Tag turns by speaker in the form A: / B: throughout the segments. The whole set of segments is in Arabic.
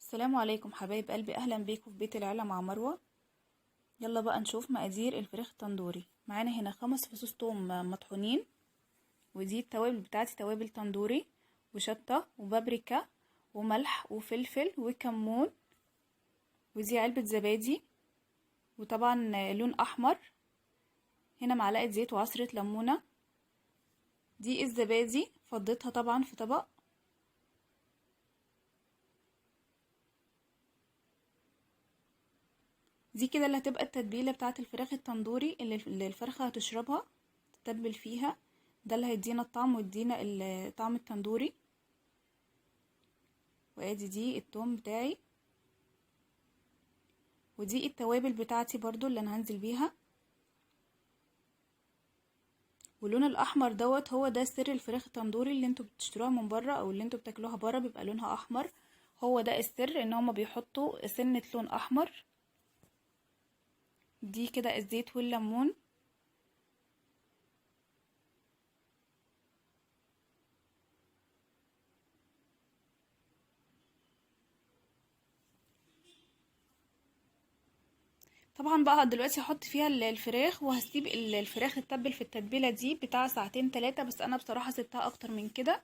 A: السلام عليكم حبايب قلبي، اهلا بيكم في بيت العيله مع مروه. يلا بقى نشوف مقادير الفراخ التندوري. معانا هنا 5 فصوص توم مطحونين، ودي التوابل بتاعتي توابل تندوري وشطه وبابريكا وملح وفلفل وكمون، ودي علبه زبادي وطبعا لون احمر. هنا معلقه زيت وعصره ليمونه. دي الزبادي فضيتها طبعا في طبق. دي كده اللي هتبقى التتبيله بتاعه الفراخ التندوري اللي الفرخه هتشربها، تتبل فيها. ده اللي هيدينا الطعم ويدينا الطعم التندوري. وادي دي التوم بتاعي، ودي التوابل بتاعتي برضو اللي انا هنزل بيها. واللون الاحمر دوت هو ده سر الفراخ التندوري اللي انتوا بتشتروها من بره او اللي انتوا بتاكلوها بره بيبقى لونها احمر. هو ده السر، ان هما بيحطوا سنة لون احمر. دي كده الزيت والليمون. طبعا بقى دلوقتي هحط فيها الفراخ، وهسيب الفراخ تتبل في التتبيله دي بتاع ساعتين 3. بس انا بصراحه سبتها اكتر من كده،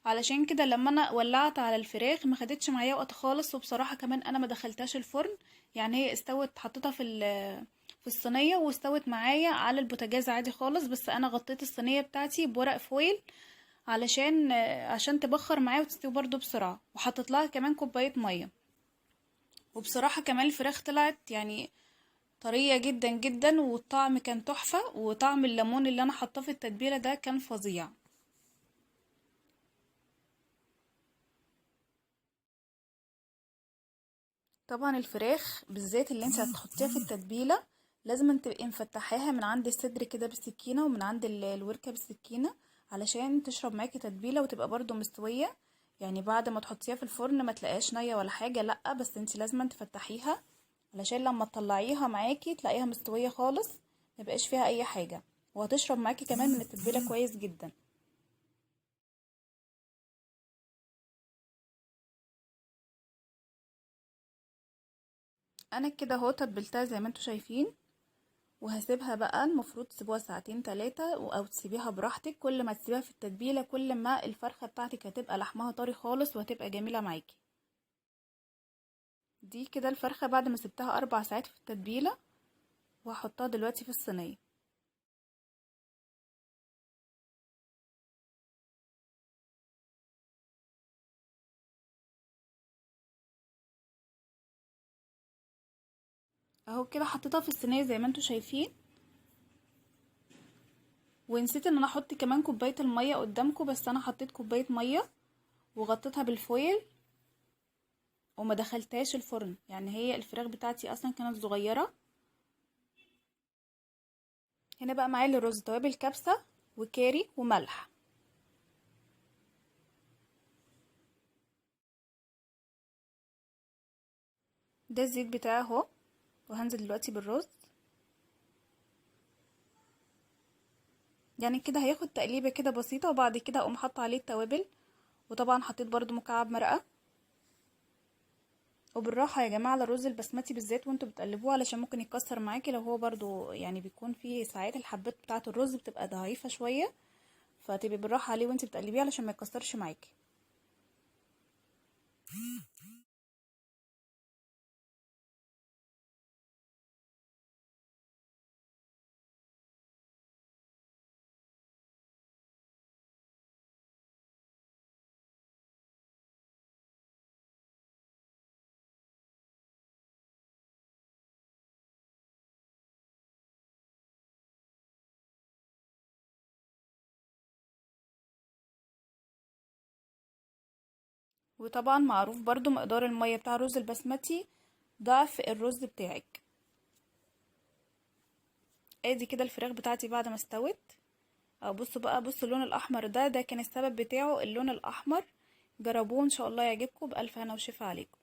A: علشان كده لما انا ولعت على الفراخ ما خدتش معايا وقت خالص. وبصراحه كمان انا ما دخلتهاش الفرن، يعني هي استوت، حطيتها في الصينيه واستوت معايا على البوتاجاز عادي خالص. بس انا غطيت الصينيه بتاعتي بورق فويل عشان تبخر معايا وتستوي برضو بسرعه. وحطيت لها كمان كوبايه ميه. وبصراحه كمان الفراخ طلعت يعني طرية جدا جدا، والطعم كان تحفة. وطعم الليمون اللي انا حطاه في التتبيلة ده كان فظيع. طبعا الفراخ بالذات اللي انت هتحطيها في التتبيلة لازم تبقي مفتحاها من عند الصدر كده بالسكينة، ومن عند الوركة بالسكينة، علشان تشرب معاكي تتبيلة وتبقى برضو مستوية. يعني بعد ما تحطيها في الفرن ما تلاقيهاش نية ولا حاجة، لأ، بس انت لازم تفتحيها علشان لما تطلعيها معاكي تلاقيها مستوية خالص، ميبقاش فيها اي حاجة. وهتشرب معاكي كمان من التتبيلة كويس جدا. انا كده اهو تبلتها زي ما انتوا شايفين، وهسيبها بقى. المفروض تسيبوها ساعتين 3 او تسيبيها براحتك. كل ما تسيبها في التتبيله كل ما الفرخه بتاعتك هتبقى لحمها طري خالص وهتبقى جميله معاكي. دي كده الفرخه بعد ما سبتها 4 ساعات في التتبيله، وهحطها دلوقتي في الصينيه. اهو كده حطيتها في الصينيه زي ما انتوا شايفين. ونسيت ان انا احط كمان كوبايه الميه قدامكم، بس انا حطيت كوبايه ميه وغطيتها بالفويل وما دخلتهاش الفرن. يعني هي الفراخ بتاعتي اصلا كانت صغيره. هنا بقى معايا الرز، توابل كبسة وكاري وملح. ده الزيت بتاعه اهو. وهنزل دلوقتي بالرز. يعني كده هياخد تقليبة كده بسيطة، وبعد كده اقوم حاطة عليه التوابل. وطبعا حطيت برضو مكعب مرقة. وبالراحة يا جماعة على الرز البسمتي بالذات وانتوا بتقلبوه، علشان ممكن يتكسر معاكي لو هو برضو يعني بيكون فيه ساعات الحبات بتاعة الرز بتبقى ضعيفة شوية. فتبقي بالراحة عليه وانتي بتقلبيه علشان ما يتكسرش معاكي. وطبعا معروف برضو مقدار المية بتاع الرز البسمتي ضعف الرز بتاعك. ادي كده الفراخ بتاعتي بعد ما استوت. اه بصوا بقى، بصوا اللون الاحمر ده كان السبب بتاعه اللون الاحمر. جربوه ان شاء الله يعجبكم. بالف هنا وشفا عليكم.